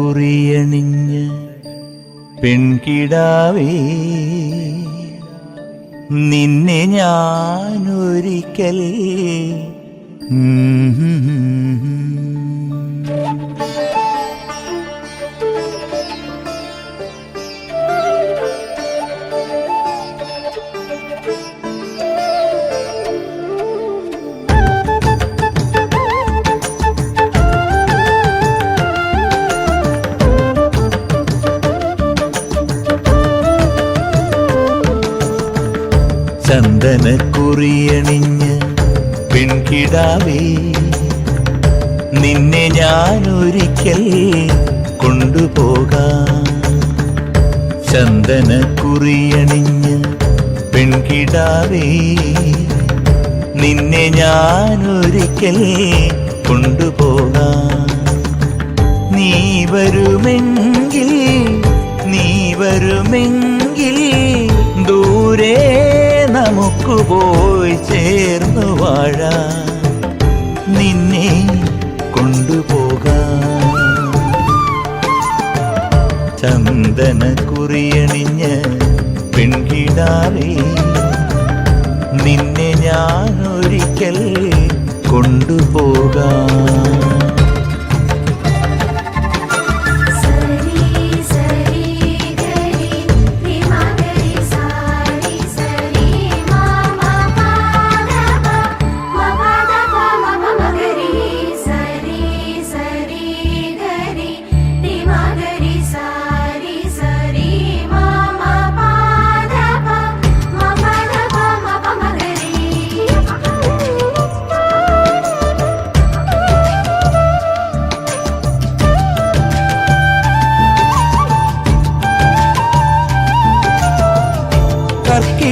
ചന്ദനക്കുറിയണിഞ്ഞ് പെൺകിടാവേ, നിന്നെ ഞാനൊരിക്കൽ ചന്ദനക്കുറിയണിഞ്ഞ് പെൺകിടാവേ, നിന്നെ ഞാനൊരിക്കൽ കൊണ്ടുപോകാം. ചന്ദനക്കുറിയണിഞ്ഞ് പെൺകിടാവേ, നിന്നെ ഞാനൊരിക്കൽ കൊണ്ടുപോകാം. നീ വരുമെങ്കിൽ ദൂരെ നമുക്ക് പോയി ചേർന്നു വാഴാം. നിന്നെ കൊണ്ടുപോകാം. ചന്ദനക്കുറിയണിഞ്ഞ് പെൺകിടാവേ, നിന്നെ ഞാനൊരിക്കൽ കൊണ്ടുപോകാം.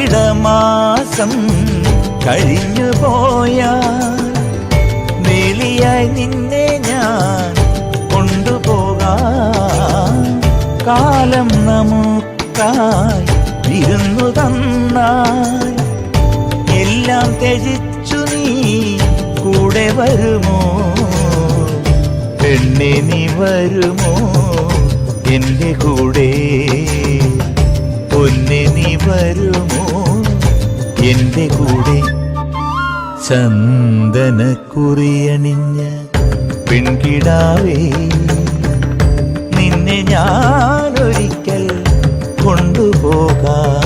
കർക്കിടമാസം കഴിഞ്ഞു പോയാൽ വേലിയായി നിന്നെ ഞാൻ കൊണ്ടുപോകാം. കാലം നമുക്കായി വിരുന്നു തന്നാൽ എല്ലാം ത്യജിച്ചു നീ കൂടെ വരുമോ? പെണ്ണെ നീ വരുമോ എൻ്റെ കൂടെ? പൊന്നെ നീ വരുമോ എൻ്റെ കൂടെ? ചന്ദനക്കുറിയണിഞ്ഞ് പെൺകിടാവേ, നിന്നെ ഞാനൊരിക്കൽ കൊണ്ടുപോകാം.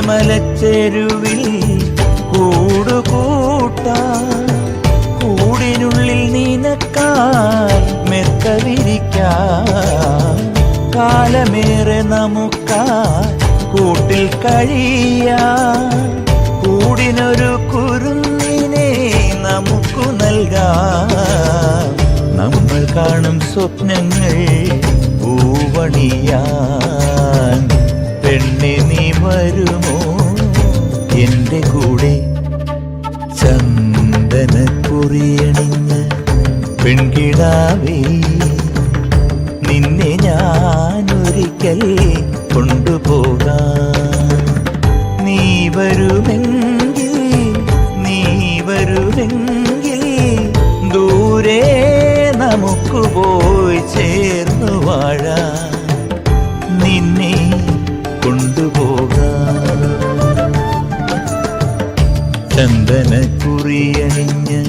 മലച്ചെരുവിൽ കൂടുകൂട്ടാൻ, കൂടിനുള്ളിൽ നിനക്കായി മെത്ത വിരിക്കാൻ. കാലമേറെ നമുക്കായി കൂട്ടിൽ കഴിയാൻ, കൂടിനൊരു കുരുന്നിനെ നമുക്കു നൽകാം. നമ്മൾ കാണും സ്വപ്നങ്ങൾ പൂവണിയാൻ. പെണ്ണെ നീ വരുമോ എൻ്റെ കൂടെ? ചന്ദനക്കുറിയണിഞ്ഞ് പെൺകിടാവേ, നിന്നെ ഞാനൊരിക്കൽ കൊണ്ടുപോകാം. നീ വരുമെങ്കിൽ ദൂരെ നമുക്ക് പോയി ചേർന്നു വാഴാം. നിന്നെ കൊണ്ടുപോകാം. ചന്ദനക്കുറിയണിഞ്ഞ്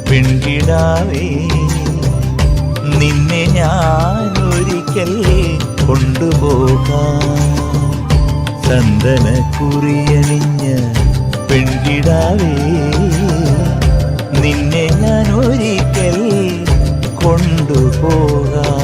പെൺകിടാവേ, നിന്നെ ഞാനൊരിക്കൽ കൊണ്ടുപോകാം. ചന്ദനക്കുറിയണിഞ്ഞ് പെൺകിടാവേ, നിന്നെ ഞാൻ ഒരിക്കൽ കൊണ്ടുപോകാം.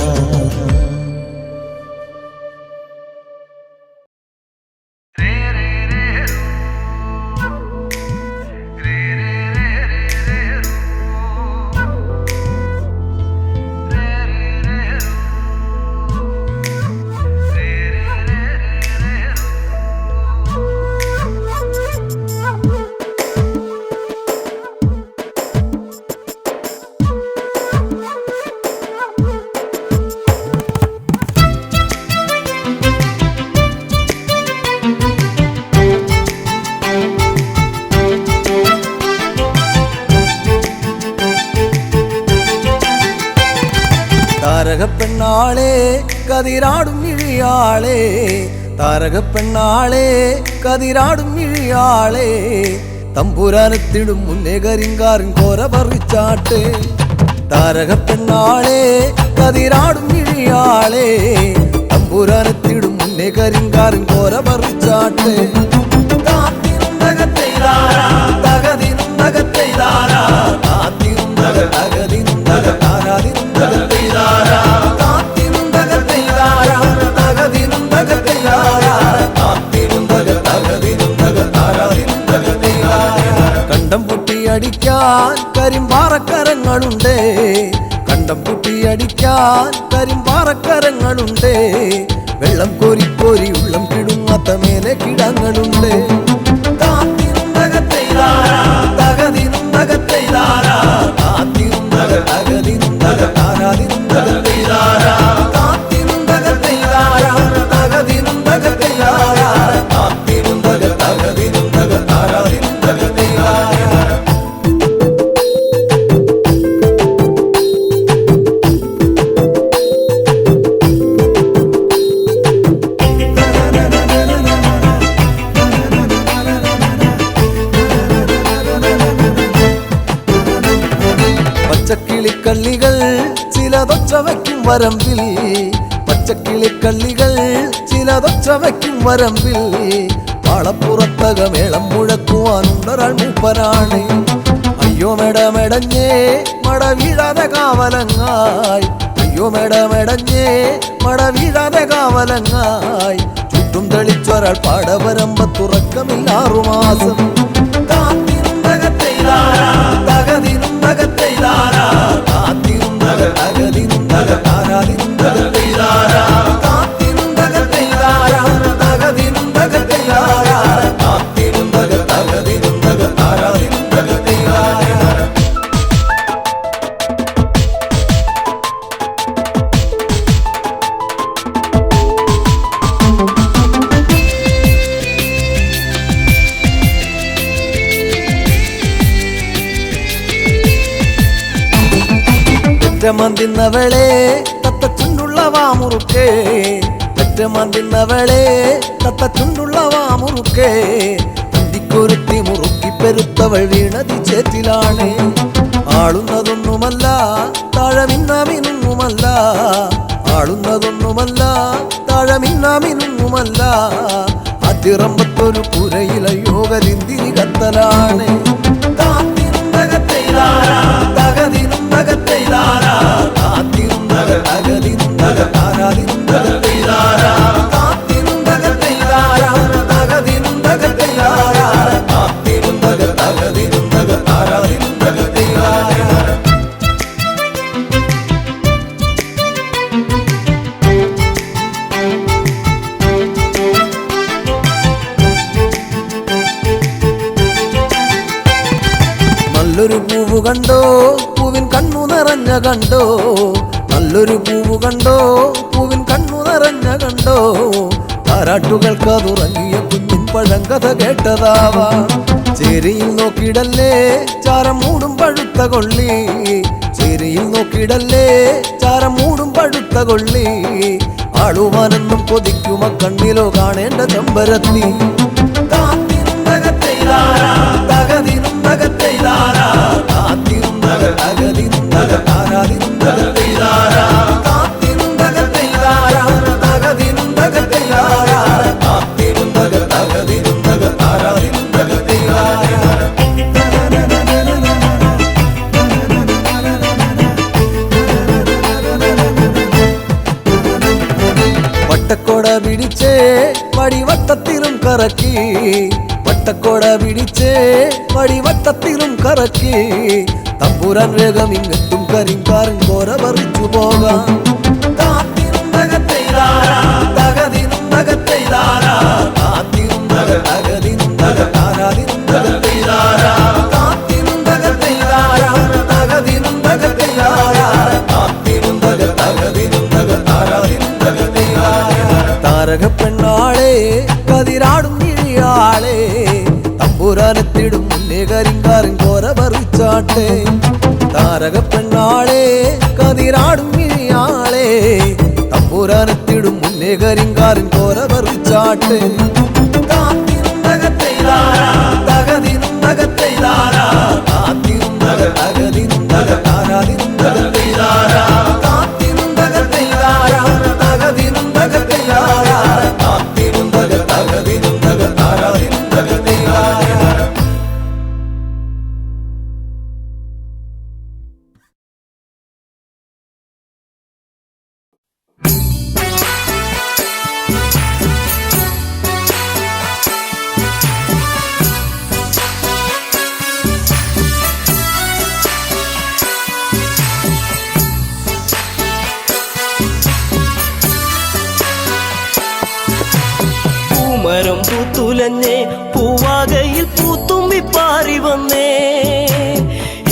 താരകപ്പെണ്ണാളെ കതിരാടും ഇഴിയാളെ, താരകപ്പെണ്ണാളെ കതിരാടും ഇഴിയാളെ, തമ്പുരാനെത്തിടും മുന്നേ കരിങ്കാറിൻ കോര പറിച്ചാട്ടെ. താരകപ്പെണ്ണാളെ കതിരാടും ഇഴിയാളെ, തമ്പുരാനെത്തിടും മുന്നേ കരിങ്കാറിൻ കോര പറിച്ചാട്ടെ. കണ്ടം പൊട്ടിയടിക്കാൻ കരിമ്പാറക്കരങ്ങളുണ്ട്, കണ്ടം പൊട്ടിയടിക്കാൻ കരിമ്പാറക്കരങ്ങളുണ്ട്, വെള്ളം കോരി കോരി ഉള്ളം കിടുങ്ങാത്ത മേലെ കിടങ്ങളുണ്ട്. പച്ചക്കിളിക്കള്ളികൾ ചിലതൊച്ച വയ്ക്കും വരമ്പിൽ, പച്ചക്കിളിക്കള്ളികൾ ചിലതൊച്ച വയ്ക്കും വരമ്പിൽ, പാളപ്പുറത്തക മേളം മുഴക്കുവാനുണ്ടൊരാൾ മൂപ്പനാണ്. അയ്യോ മെടമെടഞ്ഞേ മട വീഴാതെ കാവലങ്ങായി, അയ്യോ മെടമെടഞ്ഞേ മട വീഴാതെ കാവലങ്ങായി, ചുറ്റും തെളിച്ചൊരാൾ പാടവരമ്പത്തുറക്കമില്ലാറു മാസം. പെറ്റമന്തിന്നവളെ തത്തച്ചുണ്ടുള്ള വാമുറുക്കേ, പെറ്റമന്തിന്നവളെ തത്തച്ചുണ്ടുള്ള വാമുറുക്കേ, അന്തിക്കൊരുത്തി മുറുക്കി പെരുത്തവൾ വീണതി ചേറ്റിലാണ്. ആളുന്നതൊന്നുമല്ല താഴമിന്നാമിനുങ്ങുമല്ല, ആളുന്നതൊന്നുമല്ല താഴമിന്നാമിനുങ്ങുമല്ല, അതിറമ്പത്തൊരു പുരയിലയ്യോ കരിന്തിരി കത്തലാണ്. നല്ലൊരു പൂവ് കണ്ടോ പൂവിൻ കണ്ണു നിറഞ്ഞ കണ്ടോ, നല്ലൊരു പൂവ് കണ്ടോ പൂവിൻ കണ്ണു നിറഞ്ഞ കണ്ടോ, താരാട്ടുകൾക്കതുറങ്ങിയ കുഞ്ഞിൻ പഴങ്കഥ കേട്ടതാവാ. ചേരിയിൽ നോക്കിടല്ലേ ചാരം മൂടും പഴുത്ത കൊള്ളി, ചേരിയിൽ നോക്കിടല്ലേ ചാരം മൂടും പഴുത്ത കൊള്ളി, ആളുവാനെന്നും കൊതിക്കുമ കണ്ണിലോ കാണേണ്ട ചെമ്പരത്തി. പിടിച്ചേ വടിവട്ടത്തിലും കറക്കി വട്ടക്കൊട പിടിച്ചേ വടിവട്ടത്തിലും കറക്കി തമ്പുരാൻ വേഗം ഇങ്ങെത്തും കരിങ്കാരൻ കോര പറിച്ചു പോകാം കാത്തിനും തകത്തെയ്താരാ തകതിനും തകത്തെയ്താരാ കാത്തിനും തകതിനും തകതാരാതിനും തകത്തെയ്താരാ കാത്തിനും തകത്തെയ്താരാ തകതിനും തകത്തെയ്താരാ കാത്തിനും തകതിനും തകതാരാതിനും തകത്തെയ്താരാ താരകപ്പെണ്ണാളെ കതിരാടും കിഴിയാളെ തമ്പുരാനെത്തിടും മുന്നേ കരിങ്കാരൻ കോര പറിച്ചാട്ടെ താരകപ്പെണ്ണാളെ കതിരാടും കിഴിയാളെ തമ്പുരാനെത്തിടും മുന്നേ കരിങ്കാരൻ കോര പറിച്ചാട്ടെ കാത്തിനും തകത്തെയ്താരാ തകതിനും തകത്തെയ്താരാ കാത്തിനും തകതിനും തകതാരാതിനും തകത്തെയ്താരാ കാത്തിനും തകത്തെയ്താരാ തകതിനും തകത്തെയ്താരാ കാത്തിനും തകതിനും തകതാരാതിനും തകത്തെയ്താരാ പൂമരം പൂത്തുലഞ്ഞേ പൂവാകയിൽ പൂത്തുമ്പി പാറി വന്നേ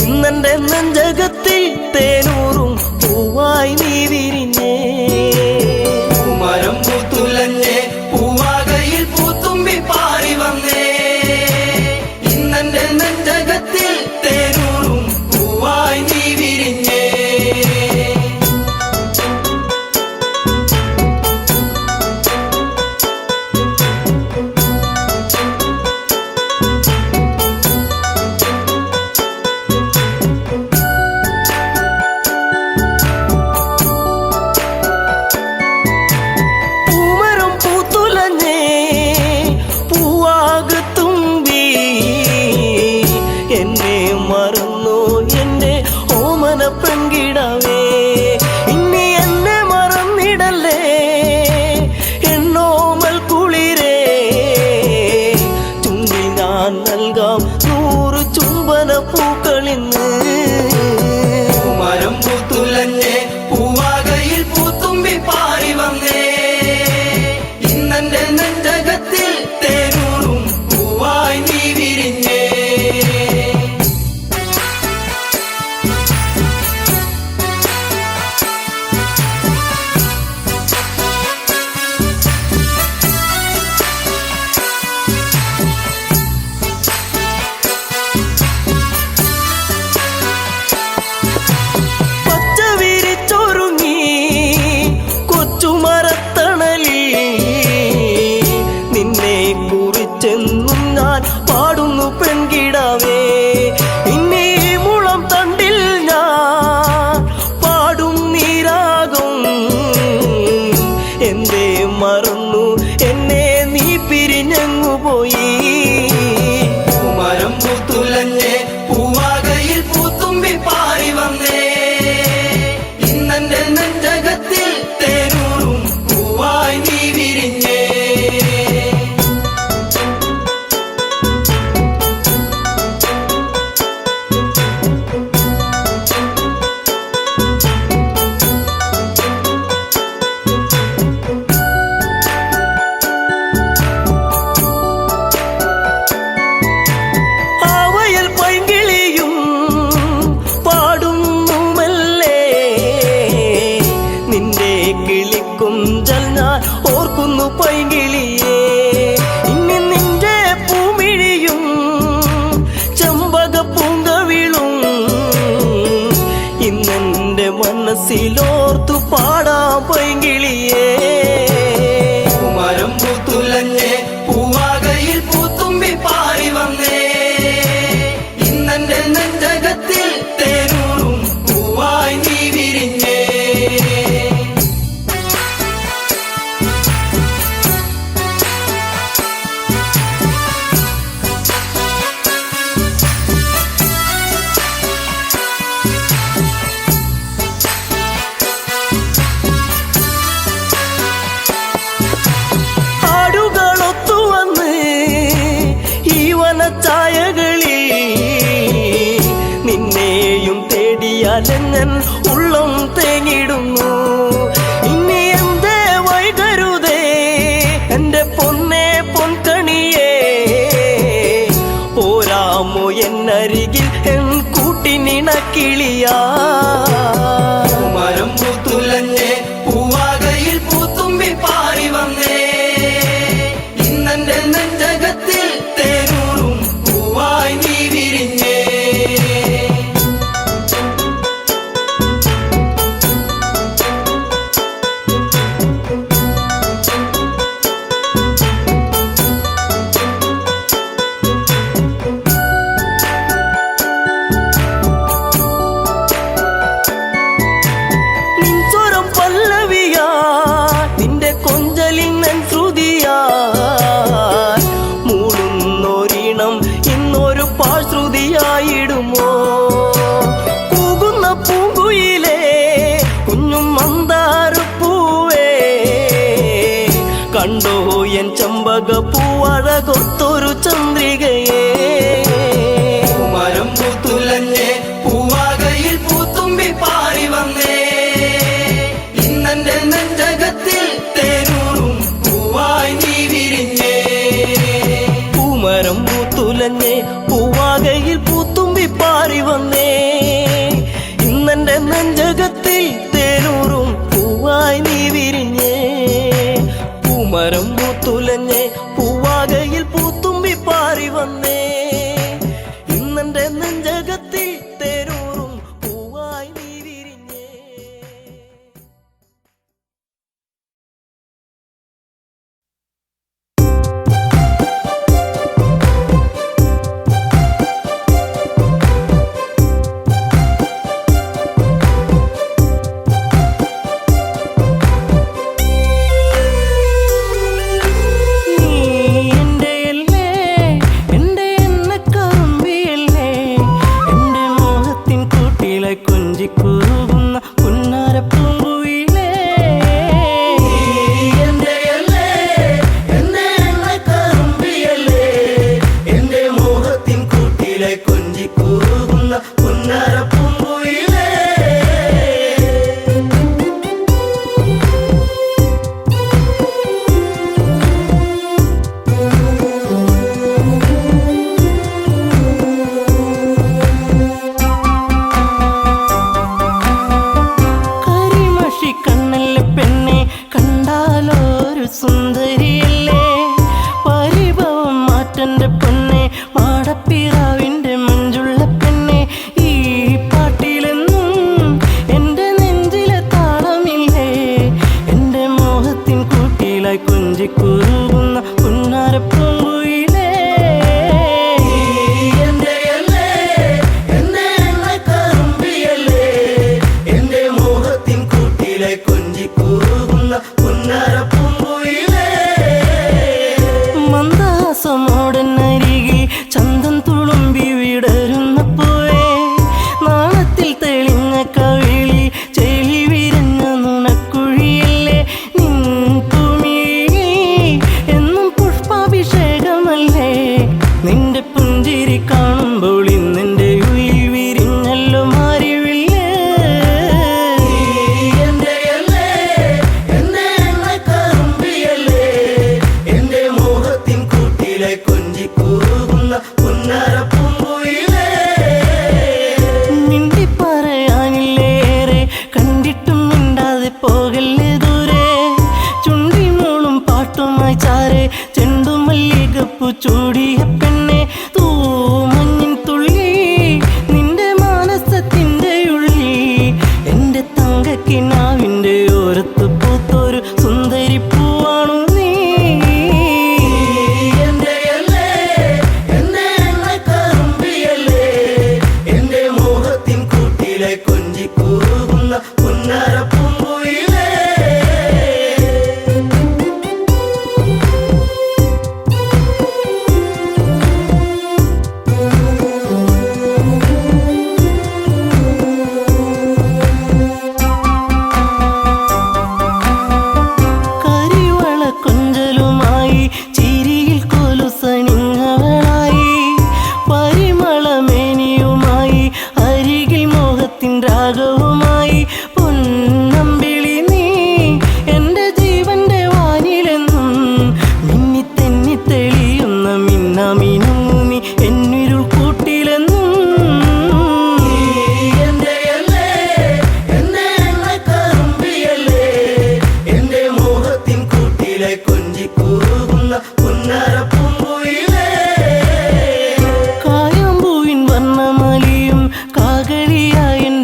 ഇന്നെന്റെ നെഞ്ചകത്തിൽ തേനൂറും പൂവായി നീ വിരിഞ്ഞേ പൂമരം പൂത്തുലഞ്ഞേ പൂവാകയിൽ പൂത്തുമ്പി പാറി വന്നേ ഇന്നെന്റെ നെഞ്ചകത്തിൽ തേനൂറും പൂവായി നീ വിരിഞ്ഞേ പെൺകിടാവേ ഇനി എന്നെ മറന്നിടല്ലേ എന്നോമൽ കുളിരേ ചുണ്ടി ഞാൻ നൽകാം 100 ചുംബന പൂക്കളിന്ന് മരം പൂത്തുലഞ്ഞേ പൂവാകയിൽ പൂത്തുമ്പി പാറി വന്നേ ഇന്നെന്റെ നെഞ്ചകത്തിൽ തേനൂറും പൂവായി നീ വിരിഞ്ഞേ ചെന്നും ഞാൻ പാടുന്നു പെൺകിടാവേ ഇന്നീ മുളം തണ്ടിൽ ഞാൻ പാടും നീരാകും എന്തേ മറന്നു എന്നെ നീ പിരിഞ്ഞങ്ങുപോയി മരം പൂത്തുലഞ്ഞേ പൂവാകയിൽ പൂത്തുമ്പി പാറി വന്നേ ഇന്നെന്റെ നെഞ്ചകത്തിൽ തേനൂറും പൂവായി നീ വിരിഞ്ഞേ കിളിക്കുഞ്ചൽ ഞാൻ ഓർക്കുന്നു പൈകിളിയേ ഇനി നിന്റെ പൂമിഴിയും ചെമ്പക പൂങ്കവിളും ഇന്നെന്റെ മനസ്സിലോർത്തു പാടാം പൈകിളിയേ മരം പൂത്തുലഞ്ഞേ പൂവാകയിൽ പൂത്തുമ്പി പാറി വന്നേ ഇന്നെന്റെ നെഞ്ചകത്തിൽ തേനൂറും പൂവായി നീ വിരിഞ്ഞേ കേട്ടാലെങ്ങൻ ഉള്ളം തേങ്ങിടുന്നു. ഇനി എന്തേ വൈകരുതേ എന്റെ പൊന്നെ പൊൻകണിയേ, പോരാമോ എന്നരികിൽ എൻ കൂട്ടിനിണക്കിളിയാ. മരം പൂത്തുലഞ്ഞേ പൂവാകയിൽ പൂത്തുമ്പി പാറി വന്നേ, ഇന്നെന്റെ നെഞ്ചകത്തിൽ തേനൂറും പൂവായി നീ വിരിഞ്ഞേ.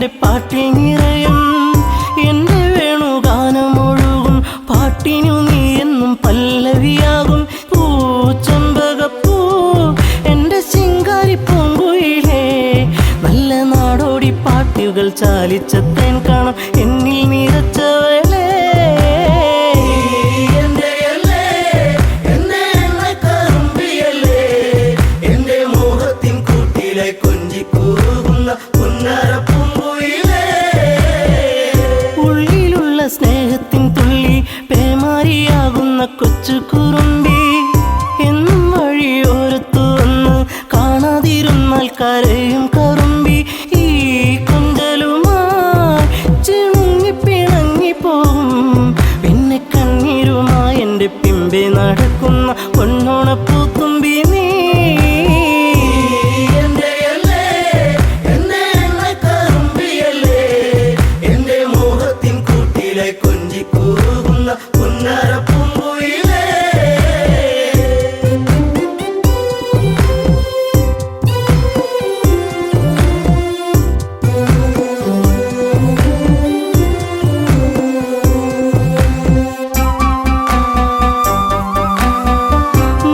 എൻ്റെ പാട്ടിൽ നിറയും എൻ്റെ വേണുഗാനമൊഴുകും പാട്ടിനു നീ എന്നും പല്ലവിയാകും പൂച്ചെമ്പകപ്പൂ എൻ്റെ ശിങ്കാരി പൂങ്കുയിലേ നല്ല നാടോടി പാട്ടുകൾ ചാലിച്ച തേൻ കാണാം എന്നിൽ നിറച്ചവളേ ഉള്ളിലുള്ള സ്നേഹത്തിൻ തുള്ളി പേമാരിയാകുന്ന കൊച്ചു കുറുമ്പി എന്നും വഴിയോരത്തു വന്ന് കാണാതിരുന്നാൽ കരയും കറുമ്പി ഈ കൊഞ്ചലുമായി ചിണുങ്ങി പിണങ്ങിപ്പോകും പിന്നെ കണ്ണീരുമായി എൻ്റെ പിമ്പെ നടക്കുന്ന പൊന്നോണപ്പൂത്തുമ്പി നീ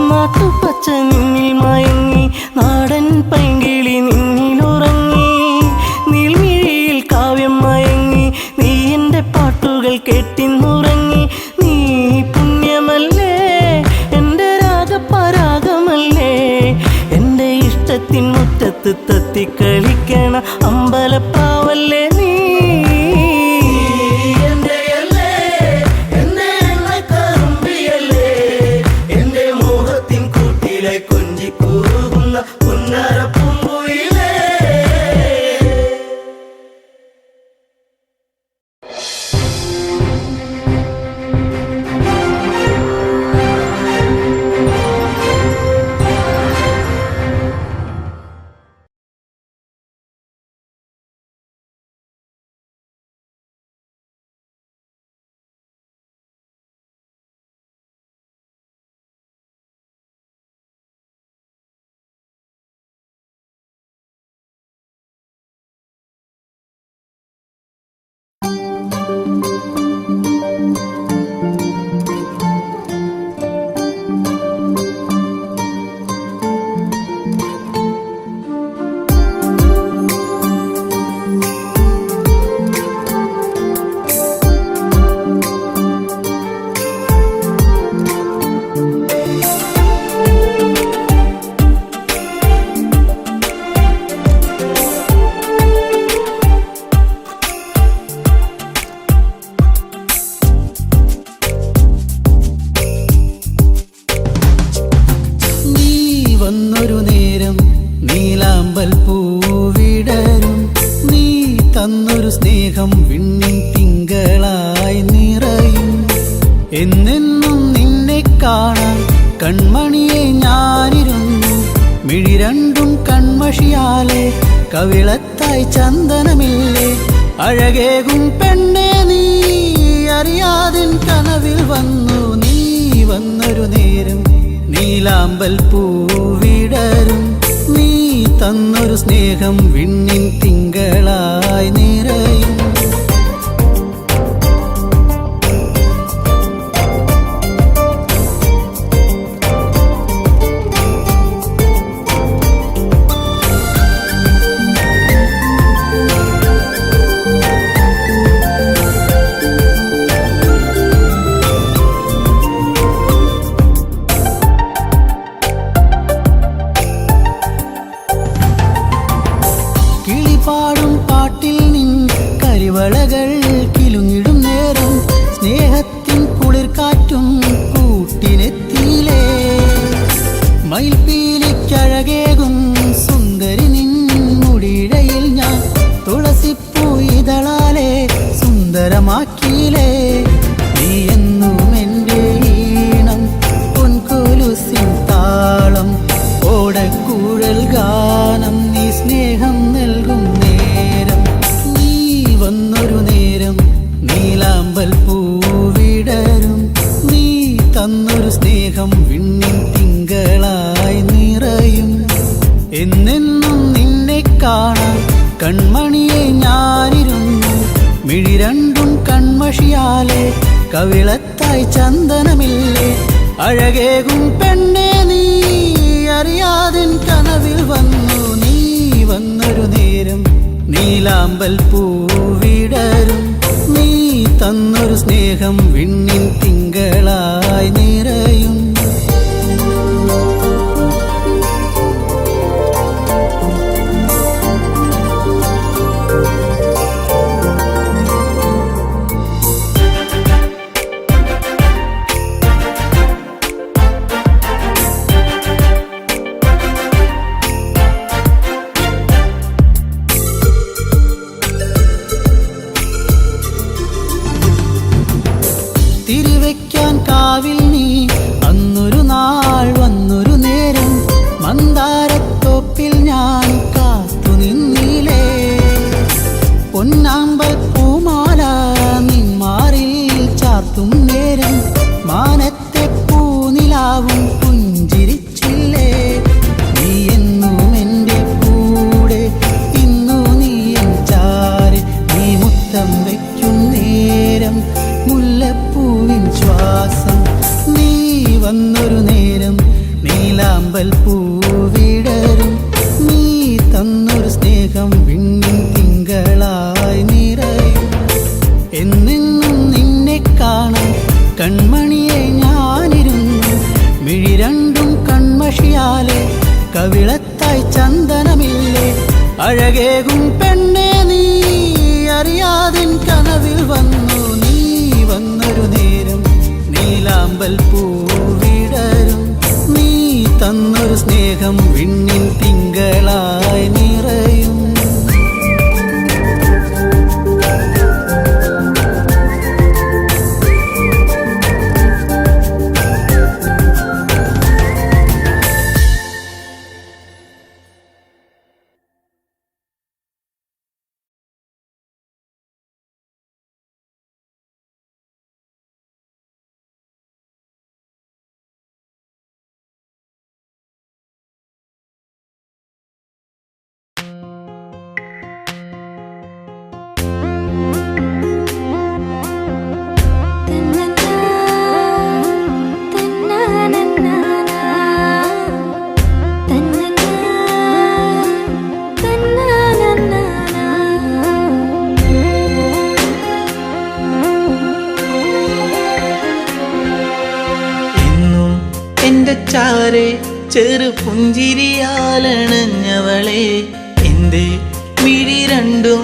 നാട്ടുപച്ച നിന്നിൽ മയങ്ങി നാടൻ പൈങ്കിളി നിന്നിലുറങ്ങി നീൽമിഴിയിൽ കാവ്യം മയങ്ങി നീ എൻ്റെ പാട്ടുകൾ കേട്ടിന്നുറങ്ങി നീ പുണ്യമല്ലേ എൻ്റെ രാഗപരാഗമല്ലേ എൻ്റെ ഇഷ്ടത്തിൻ മുറ്റത്ത് തത്തിക്കളിക്കണ അമ്പലപ്പാവല്ലേ നീ തന്നൊരു സ്നേഹം വിണ്ണിൻ തിങ്കളായി നിറയും. എന്നെന്നും നിന്നെ കാണാൻ കൺമണിയെ ഞാനിരുന്നു. മിഴി രണ്ടും കൺമഷിയാലെ കവിളത്തായി ചന്ദനമില്ലേ. അഴകേകും പെണ്ണെ നീ അറിയാതിൻ കനവിൽ വന്നു. നീ വന്നൊരു നേരം നീലാമ്പൽ പൂവിടരും. നീ തന്നൊരു സ്നേഹം വിണ്ണിൻ തിങ്കളായി നിറയും. പാടും പാട്ടിൽ നിൻ കരിവളകൾ കിലുങ്ങിടും നേരം സ്നേഹത്തിൻ കുളിർക്കാറ്റും കൂട്ടിനെത്തിയിലേ. മയിൽപ്പീലിക്കഴകേകും സുന്ദരി നിൻ മുടിയിഴയിൽ ഞാൻ തുളസിപ്പൂ ഇതളാലെ സുന്ദരമാക്കിയിലേ. നീ എന്നും എൻ്റെ ഈണം പൊൻകൊലുസിൻ താളം ഓടക്കൂഴൽ ഗാനം. നീ സ്നേഹം നൽകും നേരം. നീ വന്നൊരു നേരം നീലാമ്പൽ പൂവിടരും. നീ തന്നൊരു സ്നേഹം വിണ്ണിൻ തിങ്കളായി നിറയും. എന്നെന്നും നിന്നെ കാണാൻ കൺമണിയെ ഞാൻ മിഴി രണ്ടും കൺമഷിയാലെ കവിളത്തായി ചന്ദനമില്ലേ അഴകേകും പെണ്ണെ നീ അറിയാതിൻ കനവിൽ വന്നു നീ വന്നൊരു നേരം നീലാമ്പൽ പൂവിടരും നീ തന്നൊരു സ്നേഹം വിണ്ണിൻ തിങ്കളായി നിറയും തിരിവെക്കാൻ കാവിൽ നീ അന്നൊരു നാൾ വന്നൊരു നേരം മന്ദാരത്തോപ്പിൽ ഞാൻ കാത്തു നിന്നിലേ പൊന്നാമ്പൽ പൂമാല നിന്മാറിൽ ചാർത്തും നേരം മാനത്തെ പൂനിലാവും പുഞ്ചിരിച്ചില്ലേ നീ എന്നും എൻ്റെ കൂടെ ഇന്നു നീ എൻ ചാരെ നീ മുത്തം വയ്ക്കും നേരം മുല്ലപ്പൂവിൻ ശ്വാസം നീ വന്നൊരു നേരം നീലാമ്പൽ പൂവിടരും നീ തന്നൊരു സ്നേഹം വിണ്ണിൻ തിങ്കളായി നിറയും എന്നെന്നും നിന്നെ കാണാൻ കൺമണിയെ ഞാനിരുന്നു മിഴി രണ്ടും കൺമഷിയാലെ കവിളത്തായി ചന്ദനമില്ലേ അഴകേകും പെണ്ണെ നീ അറിയാതിൻ കനവിൽ വന്നു നീ വന്നൊരു നേരം നീലാമ്പൽ പൂവിടരും നീ തന്നൊരു സ്നേഹം വിണ്ണിൻ തിങ്കളായി നിറയും ചാരെ ചെറു പുഞ്ചിരിയാലണഞ്ഞവളെ എൻ്റെ മിഴി രണ്ടും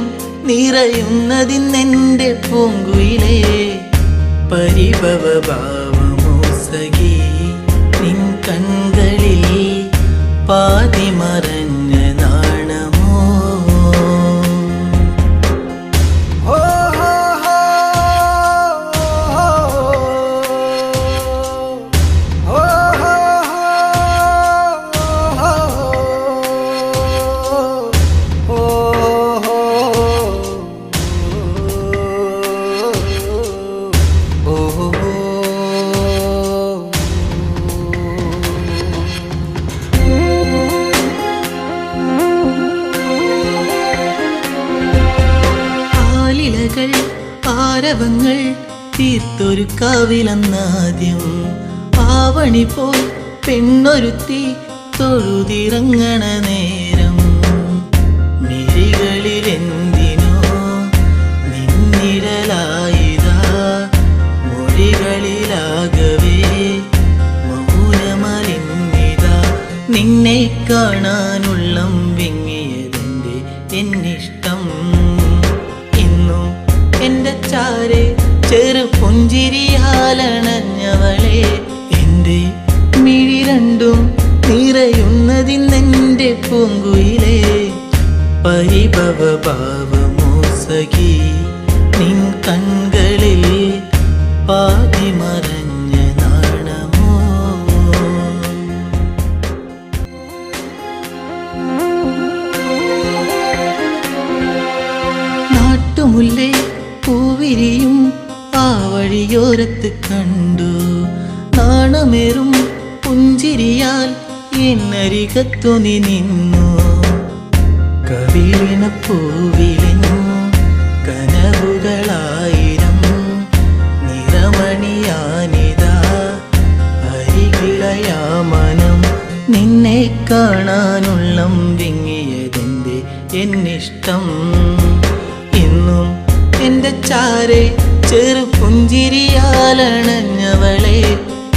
നിറയുന്നതിന്നെൻ്റെ പൂങ്കുയിലേ പരിഭവഭാവമോ സഖി നിൻ കൺകളിൽ പാതി മറഞ്ഞ നാണമോ ആരവങ്ങൾ തീർത്തൊരു കാവിലെന്നാദ്യം ആവണി പോൽ പെണ്ണൊരുത്തി തൊഴുതിറങ്ങണ നേരം മിഴികളിലെന്തിനോ നിന്നിഴലായിതാ മൊഴികളിലാകവേ മൗനമലിന്നിതാ നിന്നെ കാണാനുള്ളം വിങ്ങിയതിൻ്റെ എന്നിഷ്ടം ഇന്നും എൻ്റെ ചാരെ ചെറു പുഞ്ചിരിയാലണഞ്ഞവളെ എൻ്റെ മിഴി രണ്ടും നിറയുന്നതിന്നെൻ്റെ പൂങ്കുയിലേ പരിഭവഭാവമോ സഖി നിൻ കൺകളിൽ പാതി മറഞ്ഞ നാണമോ നാട്ടുമുല്ലേ പൂവിരിയും ആ വഴിയോരത്ത് കണ്ടു നാണമേറും പുഞ്ചിരിയാൽ എന്നരികത്തു നീ നിന്നു കവിളിണ പൂവിലിനു കനവുകളാ എൻ്റെ ചാരെ ചെറു പുഞ്ചിരിയാലണഞ്ഞവളെ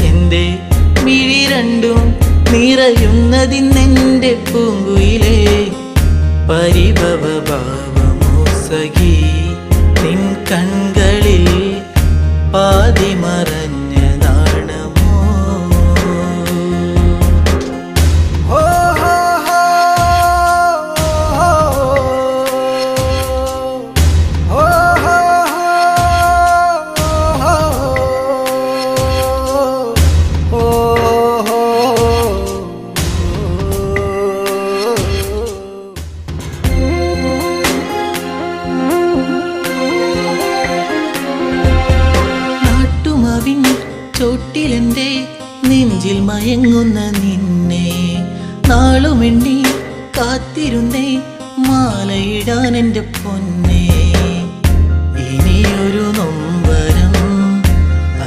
എൻ്റെ മിഴി രണ്ടും നിറയുന്നതിന്നെൻ്റെ പൂങ്കുയിലേ പരിഭവ ഭാവമോ സഖി നിൻ കൺകളിൽ പാതി മറഞ്ഞ നാണമോ ചോട്ടിലെൻ്റെ നെഞ്ചിൽ മയങ്ങുന്ന നിന്നെ നാളുമെണ്ണി കാത്തിരുന്നേ മാലയിടാൻ എൻ്റെ പൊന്നെ ഇനിയൊരു നൊമ്പരം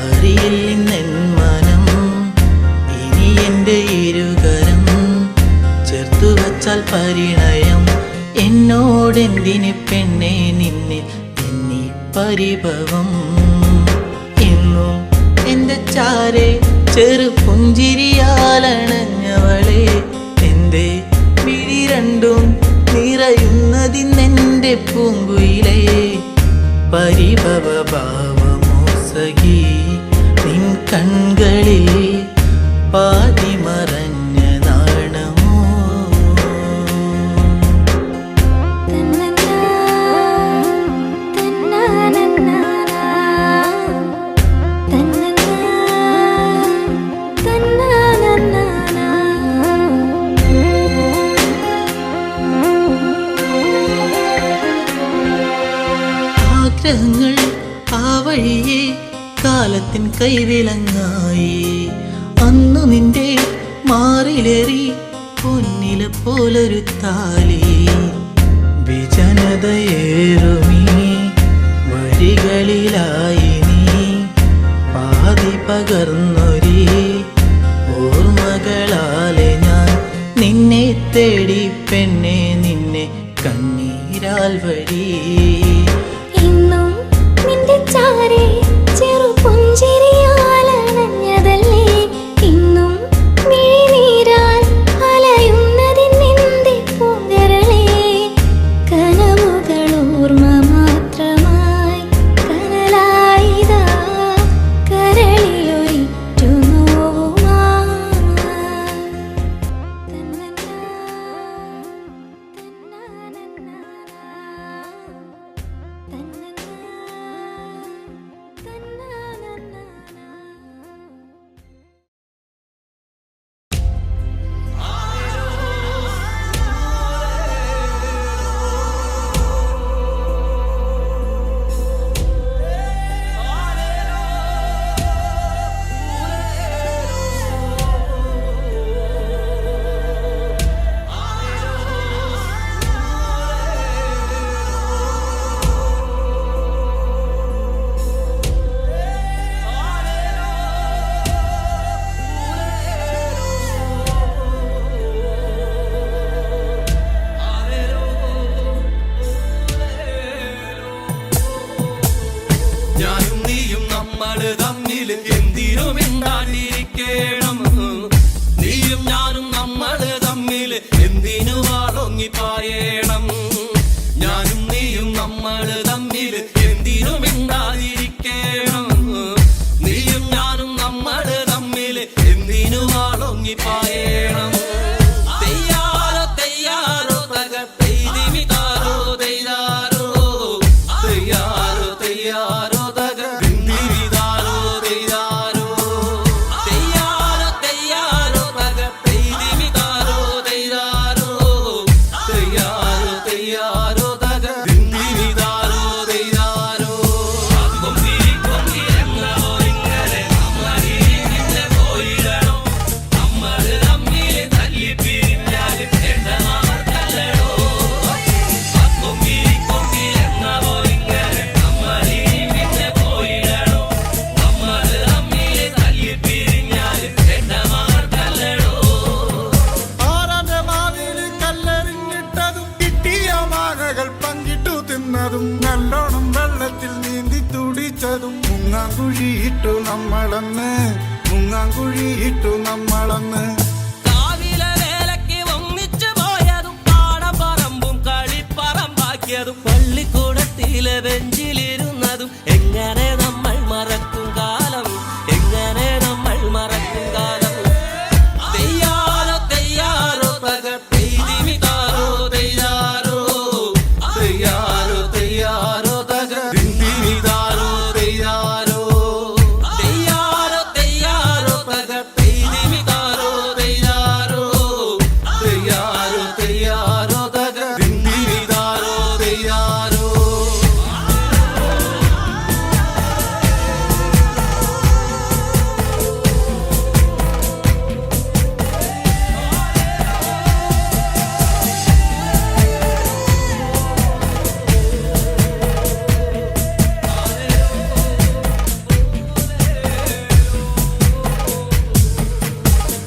അറിയില്ലെന്നെൻ മനം ഇനി എൻ്റെ ഇരുകരം ചേർത്തു വച്ചാൽ പരിണയം എന്നോടെന്തിന് പെണ്ണെ നിന്നെ എന്നീ പരിഭവം എന്നും എൻ്റെ ചാരെ ചെറു പുഞ്ചിരിയാലണഞ്ഞവളെ എൻ്റെ മിഴി രണ്ടും നിറയുന്നതിന്നെൻ്റെ പൂങ്കുയിലേ പരിഭവ ഭാവമോ സഖി നിൻ കൺകളിൽ പാതി മറഞ്ഞ നാണമോ ആഗ്രഹങ്ങൾ ആ വഴിയെ കാലത്തിൻ കൈവിലങ്ങായി അന്നു നിന്റെ മാറിലേറി പൊന്നില പോലൊരു താലി വിജനതയേറുമീ വഴികളിലായി നീ പാതി പകർന്നൊരി ഓർമ്മകളാലെ ഞാൻ നിന്നെ തേടി പെണ്ണെ നിന്നെ കണ്ണീരാൽ വഴി ചാരെ ചെറു പുഞ്ചിരിയാലണഞ്ഞതല്ലേ ഇന്നും മിഴിനീരാൽ അലയുന്നതിന്നെന്റെ പൂങ്കരളേ കനവുകൾ ഓർമ്മ മാത്രമായി കനലായിതാ കരളിലൊരിറ്റു പായണം ഞാനും നീയും നമ്മൾ തമ്മിൽ എന്തിനു മിണ്ടാതിരിക്കണം നീയും ഞാനും നമ്മൾ തമ്മിൽ എന്തിനു വാളൊങ്ങി പായണം തെയ്യാറോ തെയ്യാറോ തക പെയ്തിമി താരോ തെയ്യാറോ തെയ്യാറോ തെയ്യാറോ തക ബിന്ദിരി താരോ തെയ്യാറോ തെയ്യാറോ തെയ്യാറോ തക പെയ്തിമി താരോ തെയ്യാറോ തെയ്യാറോ തെയ്യാറോ തക ബിന്ദിരി താരോ നല്ലോണം വെള്ളത്തിൽ നീന്തി തുടിച്ചതും മുങ്ങാങ്കുഴിയിട്ടു നമ്മളന്ന് കാവിലെ വേലയ്ക്ക് ഒന്നിച്ചു പോയതും പാടപ്പറമ്പും കളിപ്പറമ്പാക്കിയതും പള്ളിക്കൂടത്തിലെ ബെഞ്ചിലിരുന്നതും എങ്ങനെ നമ്മൾ മറക്കും കാലം തെയ്യാറോ തെയ്യാറോ തക തെയ്തിമിതാരോ തെയ്യാറോ തക ദിന്തിമിതാരോ തെയ്യാറോ തക തെയ്തിമിതാരോ തെയ്യാറോ തക ദിന്തിമിതാരോ തെയ്യാറോ.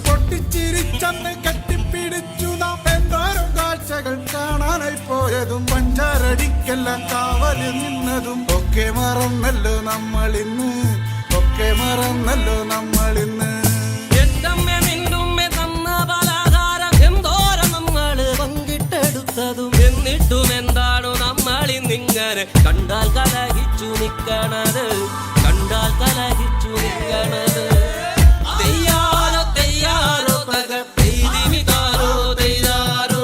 പൊട്ടിച്ചിരിച്ചന്ന് കെട്ടിപ്പിടിച്ചു നാം എന്തോരം കാഴ്ചകൾ കാണാനായി പോയതും പഞ്ചാരടിക്കെല്ലാം കാവല് നിന്നതും ഒക്കെ മറന്നല്ലോ നമ്മളിന്ന് എന്തമ്മേ നിന്നുമ്മേ തന്ന പലഹാരം എന്തോരം നമ്മള് പങ്കിട്ടെടുത്തതും എന്നിട്ടും എന്താണോ നമ്മളിന്നിങ്ങനെ കണ്ടാൽ കലഹിച്ചു നിക്കണത് തെയ്യാറോ തക തെയ്തിമിതാരോ തെയ്യാറോ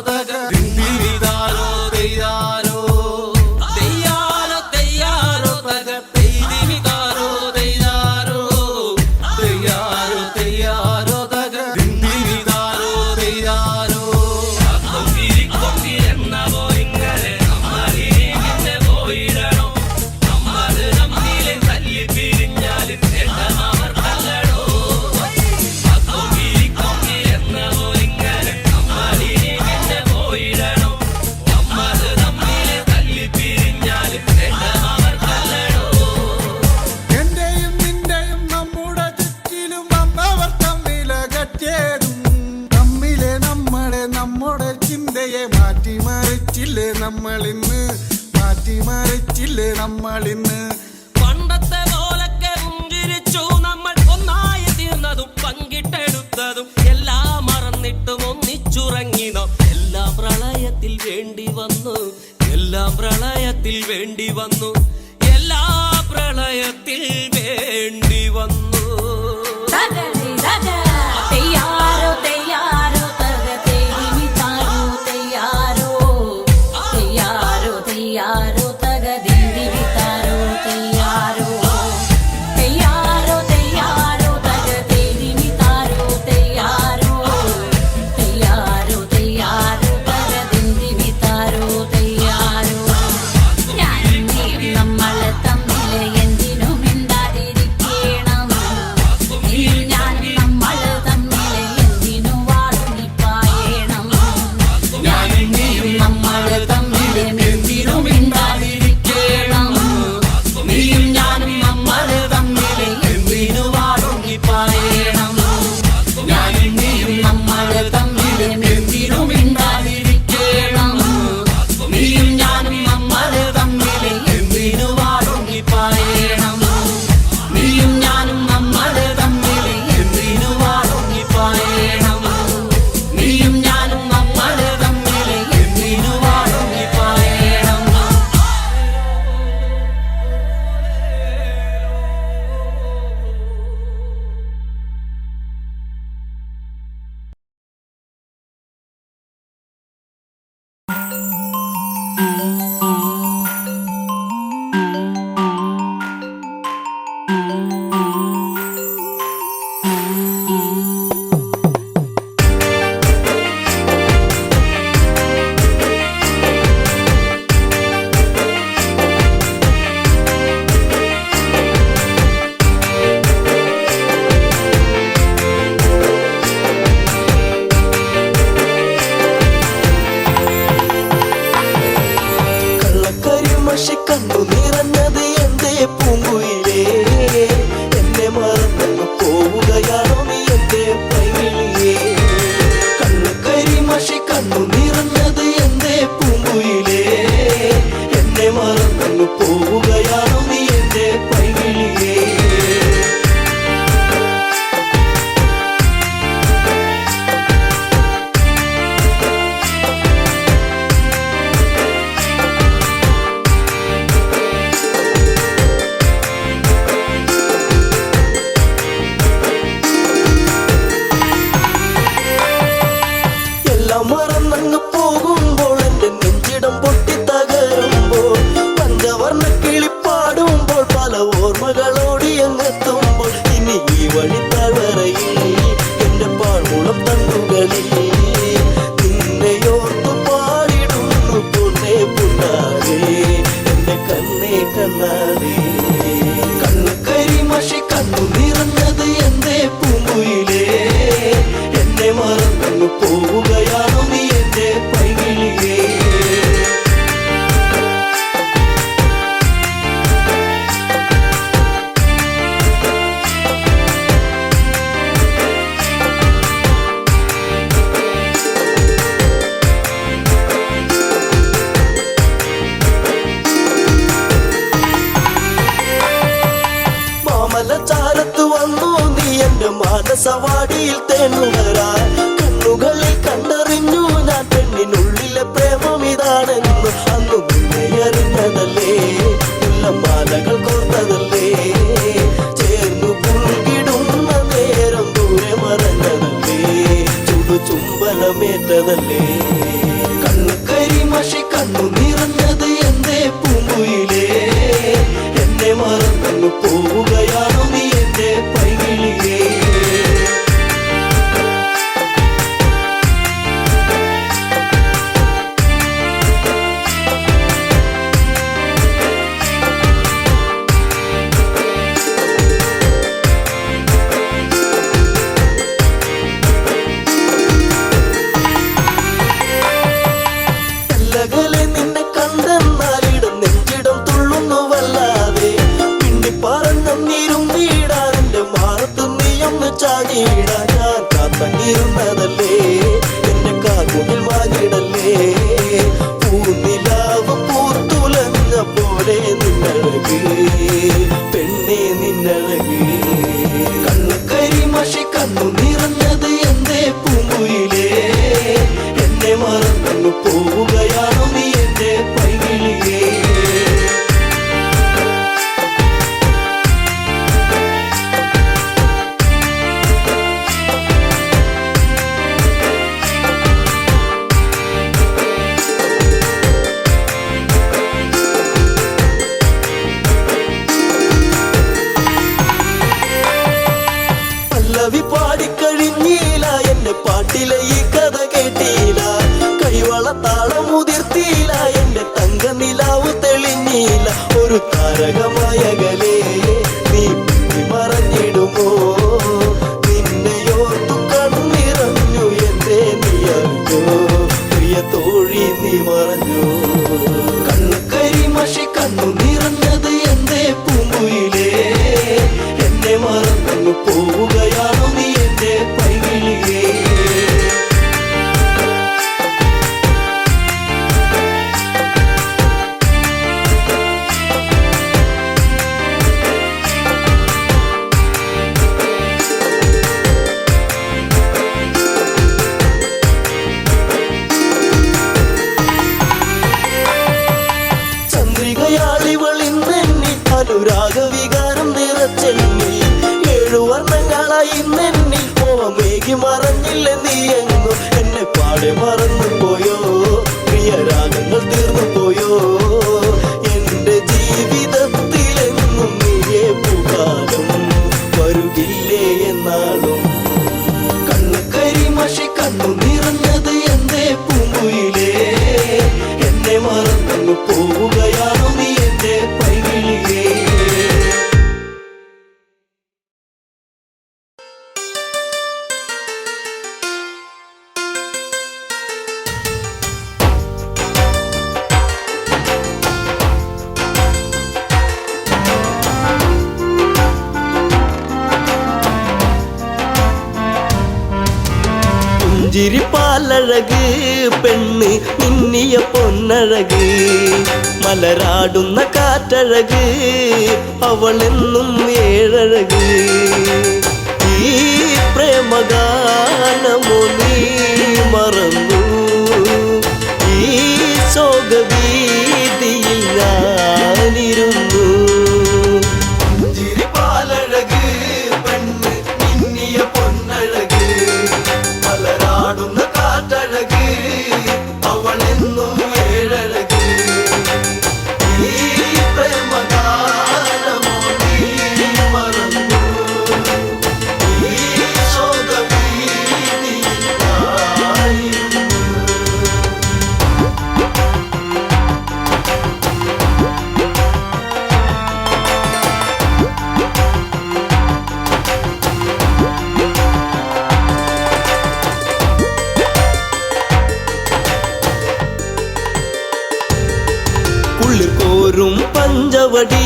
തക ദിന്തിമിതാരോ തെയ്യാറോ തക തെയ്തിമിതാരോ തെയ്യാറോ തക ദിന്തിമിതാരോ തെയ്യാറോ. കൊമ്പിരിക്കൊമ്പിരെന്ന പോയിങ്ങനെ നമ്മളിങ്ങനെ പോയിടണോ നമ്മള് തമ്മില് തല്ലി പിരിഞ്ഞാല് നേട്ടം അവർക്കല്ലടോ. കൊമ്പിരിക്കൊമ്പിരെന്ന പോയിങ്ങനെ നമ്മളിങ്ങനെ പോയിടണോ നമ്മള് തമ്മില് തല്ലി പിരിഞ്ഞാല് നേട്ടം അവർക്കല്ലടോ. എന്റെയും നിന്റെയും നമ്മുടെ ചുറ്റിലും വന്നവർ തമ്മിലകറ്റേതും തമ്മിലെ നമ്മുടെ ചിന്തയെ മാറ്റിമറിച്ചില്ലേ നമ്മളിന്ന് പണ്ടത്തെ പോലൊക്കെ പുഞ്ചിരിച്ചു നമ്മൾ ഒന്നായി തീർന്നതും പങ്കിട്ടെടുത്തതും എല്ലാം മറന്നിട്ടും ഒന്നിച്ചുറങ്ങി നാം എല്ലാം പ്രളയത്തിൽ വേണ്ടി വന്നു തെയ്യാറോ തക തെയ്തിമിതാരോ തെയ്യാറോ തക ദിന്തിമിതാരോ തെയ്യാറോ തക തെയ്തിമിതാരോ തെയ്യാറോ തക ദിന്തിമിതാരോ തെയ്യാറോ. ഞാനും നീയും നമ്മള് തമ്മില് എന്തിനും മിണ്ടാതിരിക്കണം നീയും ഞാനും നമ്മള് തമ്മില് എന്തിനു വാടുന്നിപ്പായണം ഞാനും നീയും നമ്മള് തമ്മില് എന്തിനും മിണ്ടാതിരിക്കണം നീയും ഞാനും നമ്മള് തമ്മില് എന്തിനു വാടുന്നിപ്പായണം ഞാനും നീയും നമ്മള് തമ്മില് എന്തിനു മിണ്ടാതിരിക്കണം നീയും ഞാനും നമ്മള് തമ്മില് എന്തിനു വാടുന്നിപ്പായണം നീയും ഞാനും നമ്മള് തമ്മില് എന്തിനു വാടുന്നിപ്പായണം നീയും ഞാനും നമ്മള് തമ്മില് എന്തിനു വാടുന്നിപ്പായണം. തന്നെ കണ്ണാടി കണ്ണുകരിമഷി കണ്ണു നിറഞ്ഞത് എന്റെ പൂങ്കുയിലേ എന്നെ മറന്നു പോവുകയാണു നീ എന്റെ പൈകിളിയേ ചാരത്ത് വന്നു നീ എന്റെ മാനസവാടിയിൽ തേനുകരാൻ കണ്ണുകളിൽ കണ്ടറിഞ്ഞു ഞാൻ പെണ്ണിനുള്ളിലെ പ്രേമം ഇതാണെന്ന് അന്നു നിന്നെ അറിഞ്ഞതല്ലേ മാലകൾ കോർത്തതല്ലേ ചേർന്നു പുൽകിടുന്ന നേരം ദൂരെ മറഞ്ഞതല്ലേ ചുംബനമേറ്റതല്ലേ കണ്ണുകരിമഷി കണ്ണു നിറഞ്ഞത് എന്റെ പൂങ്കുയിലേ എന്നെ മറന്നു പോവുകയാണു നീ എന്റെ പൈകിളിയേ നിന്നെ കണ്ടെന്നാലിടം നെഞ്ചിടം തുള്ളുന്നു വല്ലാതെ പിണ്ടി പറഞ്ഞിരും വീടാൻ എന്റെ മാറത്ത് നീയൊന്ന് ചാടിയിടാൻ ഞാൻ കാത്തങ്ങിരുന്നതല്ലേ എന്റെ കാർമുകിൽ വാങ്ങിടല്ലേ പൂനിലാവ് പൂത്തുലഞ്ഞ പോലെ നിന്നഴക് പെണ്ണെ നിന്നഴക് കണ്ണുകരിമഷി കണ്ണു നിറഞ്ഞത് എന്റെ പൂങ്കുയിലേ എന്നെ മറന്നു പോവുകയാണു നീ എന്റെ പൈകിളിയേ പല്ലവി പാടിക്കഴിഞ്ഞില്ല എന്റെ പാട്ടിലെ ഈ കഥ കേട്ടില്ല കൈവള താളം മുതിർത്തിയില്ല എന്റെ തങ്ക നിലാവ് തെളിഞ്ഞില്ല ഒരു താരകമായകലേ നീ മറഞ്ഞിടുമോ നിന്നെയോർത്തു കണ്ണിറഞ്ഞു എന്റെ നീ അറിഞ്ഞോ പ്രിയ തോഴി നീ മറഞ്ഞു കണ്ണുകരിമഷി കണ്ണു നിറഞ്ഞത് എന്റെ പൂങ്കുയിലേ എന്നെ മറന്നു പോവുകയാണു നീ എന്റെ പൈകിളിയേ ചന്ദ്രികയാളിവളിന്നെന്നി അനുരാഗവികാരം നിറച്ചെന്നി 7 വർണ്ണങ്ങളായി നെന്നി മോഹമേകി മറഞ്ഞില്ല നീ എങ്ങു എന്നെ പാടെ മറന്നു പോയോ പ്രിയരാഗങ്ങൾ തീർന്നു പോയോ എന്റെ ജീവിതത്തിലെങ്ങും നീയേ പൂകാലം വരുകില്ലേ എന്നാളും കണ്ണുകരിമഷി കണ്ണു നിറഞ്ഞത് എന്റെ പൂങ്കുയിലേ എന്നെ മറന്നു പോവുകയാണു നീ എന്റെ പൈകിളിയേ പുഞ്ചിരിപ്പാലഴക് പെണ്ണ് മിന്നിയ പൊന്നഴക് മലരാടുന്ന കാറ്റഴക് അവളെന്നും ഏഴഴക് ഈ പ്രേമഗാനമോ നീ മറന്നു ഈ ശോകവീതിയിൽ ഞാനിരുന്നു പുഞ്ചിരിപ്പാലഴക് പെണ്ണ് മിന്നിയ പൊന്നഴക് മലരാടുന്ന കാറ്റഴക് അവളെന്നും ഏഴഴക് ഈ പ്രേമഗാനമോ നീ മറന്നു ഈ ശോകവീതിയിൽ ഞാനിരുന്നു വെറും പഞ്ചവടി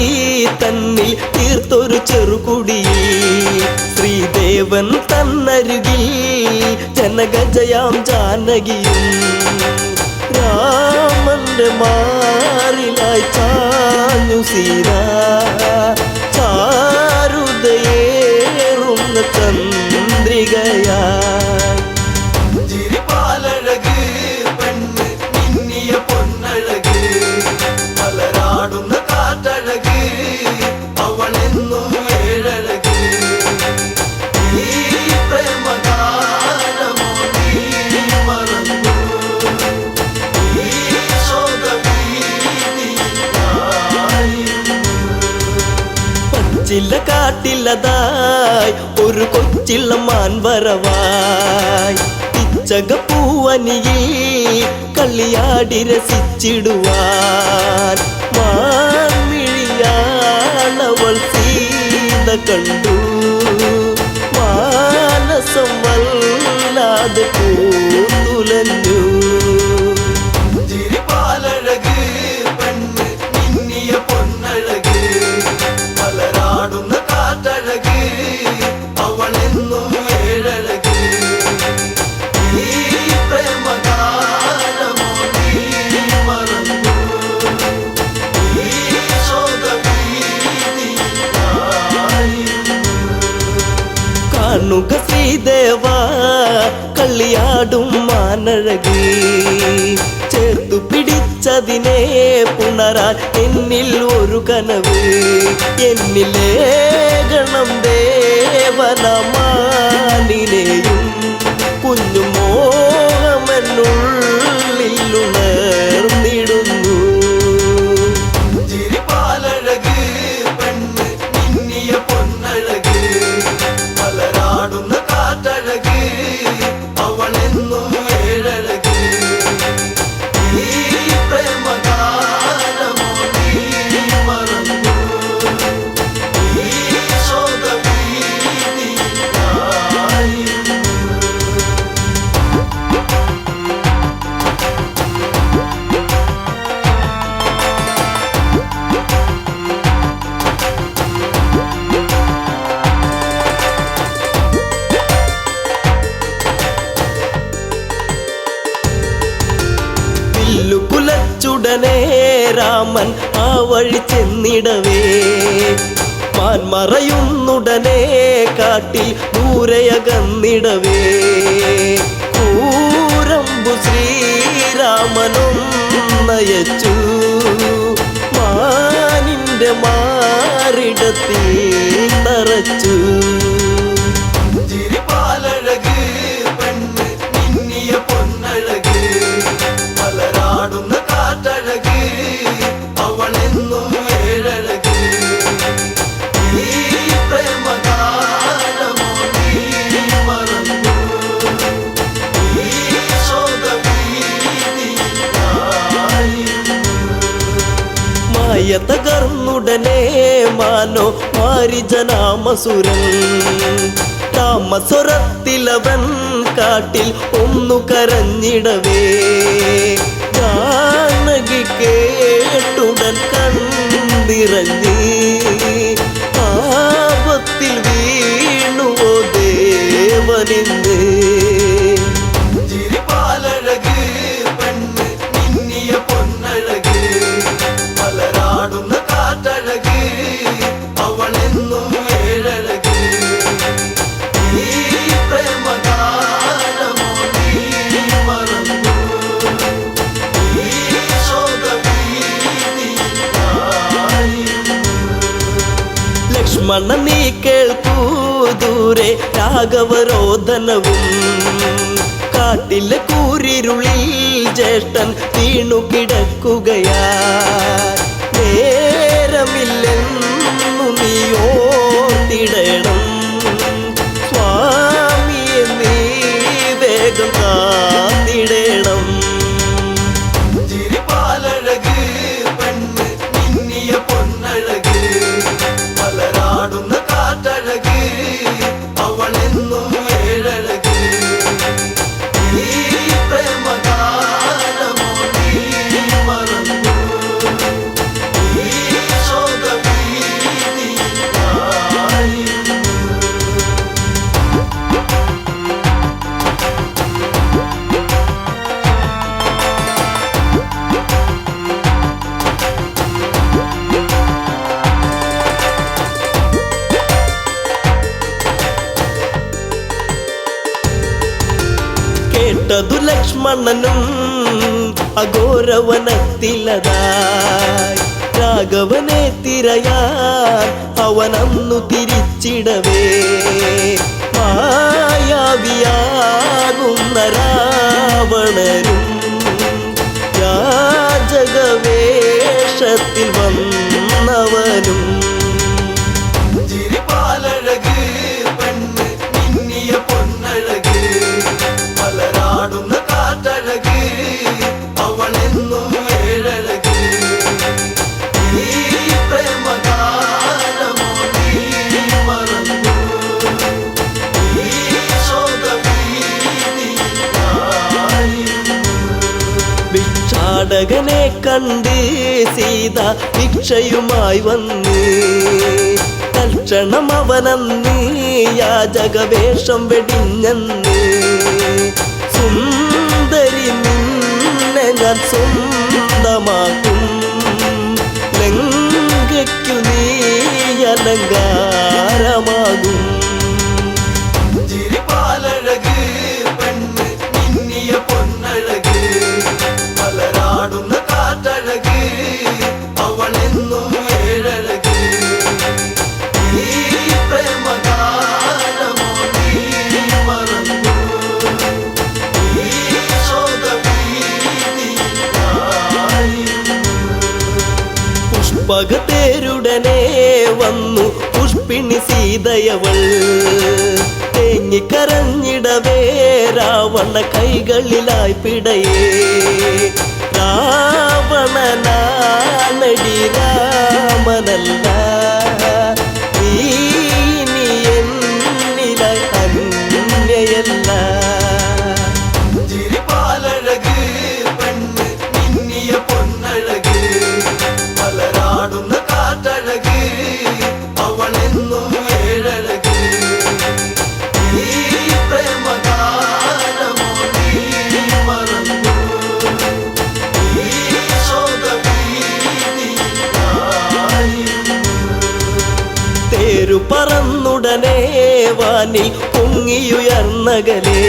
തന്നിൽ തീർത്തൊരു ചെറുകുടി ശ്രീദേവൻ തന്നരുകിൽ ജനകജയാം ജാനകിയും രാമന്റെ മാറിലായി ചാഞ്ഞു സീത ചാരുതയേറുന്ന ചന്ദ്രികയായി ചിരിപ്പാലഴക് പെണ്ണ് മിന്നിയ പൊന്നഴക് മലരാടുന്ന കാറ്റഴക് അവളെന്നും ഏഴഴക് ഈ പ്രേമഗാനമോ നീ മറന്നു ഈ ശോകവീതിയായിരുന്നു പച്ചില കാട്ടിലതായി ഒരു കൊച്ചിള്ള മാൻവരവായി പിച്ചകപ്പൂവനിയിൽ കളിയാടി രസിച്ചിടുവാൻ മാൻമിഴിയാളവൾ സീത കണ്ടു മാനസം വല്ലാതെ പൂത്തുലഞ്ഞു ചിരിപ്പാലഴക് പെണ്ണ് മിന്നിയ പൊന്നഴക് മലരാടുന്ന കാറ്റഴക് അവളെന്നും ഏഴഴക് ഈ പ്രേമഗാനമോ നീ മറന്നു ഈ ശോകവീതിയായിരുന്നു കാണുക ശ്രീദേവ കളിയാടും മാനഴകി ചേർത്തു പിടിച്ചതിനെ പുണരാൻ എന്നിൽ ഒരു കനവ് എന്നിലേ ഗണം ദേവനമാനിനെയും കുഞ്ഞു മോഹമെന്നുള്ളിലുണർന്നിടുന്നു ചിരിപ്പാലഴക് പെണ്ണ് മിന്നിയ പൊന്നഴക് മലരാടുന്ന കാറ്റഴക് അവളെന്നും ഏഴഴക് ഈ പ്രേമഗാനമോ നീ മറന്നു ഈ ശോകവീതിയായിരുന്നു കുലച്ചുടനെ രാമൻ ആ വഴി ചെന്നിടവേ മാൻമറയുന്നുടനെ കാട്ടിൽ ദൂരയകന്നിടവേ കൂരമ്പു ശ്രീരാമനും നയച്ചു മാനിന്റെ മാറിടത്തിൽ തറച്ചു ചിരിപ്പാലഴക് പെണ്ണ് മിന്നിയ പൊന്നഴക് മലരാടുന്ന കാറ്റഴക് അവളെന്നും ഏഴഴക് ഈ പ്രേമഗാനമോ നീ മറന്നു ഈ ശോകവീതിയായിരുന്നു മായ തകർന്നുടനെ മാനോ മാരിജനാമസുരൻ താമസ്വരത്തിലവൻ കാട്ടിൽ ഒന്നു കരഞ്ഞിടവേ ജാനകി കേട്ടുടൻ കണ്ടിറങ്ങി ആപത്തിൽ വീണുവോ ദേവനിന്ന് ചിരിപ്പാലഴക് പെണ്ണ് മിന്നിയ പൊന്നഴക് മലരാടുന്ന കാറ്റഴക് അവളെന്നും ഏഴഴക് ഈ പ്രേമഗാനമോ നീ മറന്നു ഈ ശോകവീതിയായിരുന്നു ലക്ഷ്മണ നീ കേൾക്കൂ ദൂരെ രാഘവരോധനവും കാട്ടിലെ കൂരിരുളിൽ ജ്യേഷ്ഠൻ വീണു കിടക്കുകയാ നേരമില്ലെന്നു നീ ഓർത്തിടണം സ്വാമിയെ നീ വേഗം കാത്തിടണം ചിരിപ്പാലഴക് പെണ്ണ് മിന്നിയ പൊന്നഴക് മലരാടുന്ന കാറ്റഴക് അവളെന്നും ഏഴഴക് ഈ പ്രേമഗാനമോ നീ മറന്നു ഈ ലക്ഷ്മണനും അഘോരവനത്തിലതായി രാഘവനെ തിരയാൻ അവനന്നു തിരിച്ചിടവേ മായാവിയാകുന്ന രാവണനും യാചകവേഷത്തിൽ വന്നവനും ചിരിപാലഴക് പെണ്ണ് മിന്നിയ പൊന്നഴക് പലരാടുന്ന കാറ്റഴക് അവളെന്നും ഏഴഴക് ഈ പ്രേമഗാനമോ നീ മറന്നു ഈ ശോകവീതിയിലായിരുന്നു. ഭിക്ഷാടകനെ കണ്ട് സീത ഭിക്ഷയുമായി വന്ന് തൽക്ഷണം അവനന്ന് യാചകവേഷം വെടിഞ്ഞന്ന് സുന്ദരി നിന്നെ ഞാൻ സ്വന്തമാക്കും ലങ്കയ്ക്കു നീ അലങ്കാരമാകും ചിരിപാലഴക് പെണ്ണ് മിന്നിയ പൊന്നഴക് പലരാടുന്ന കാറ്റഴക് അവളെന്നും ഏഴഴക് ഈ പ്രേമഗാനമോ നീ മറന്നു ഈ ശോകവീതിയിലായിരുന്നു. പുഷ്പകത്തേരുടനെ വന്നു പുഷ്പിണി സീതയവൾ തേങ്ങിക്കരഞ്ഞിടവേ രാവണ കൈകളിലായി പിടയേ രാവണനാണടി രാമനല്ല നീ ഇനി എന്നിലായി അന്യയല്ല ചിരിപാലഴക് പെണ്ണ് മിന്നിയ പൊന്നഴക് പലരാടുന്ന കാറ്റഴക് അവളെന്നും ഏഴഴക് ഈ പ്രേമഗാനമോ നീ മറന്നു ഈ ശോകവീതിയിലായിരുന്നു. തേരു പറന്നുടനെ വാനിൽ പൊങ്ങിയുയർന്നകലേ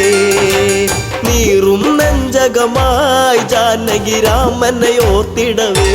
നീറും നെഞ്ചകമായി ജാനകി രാമനെ ഓർത്തിടവേ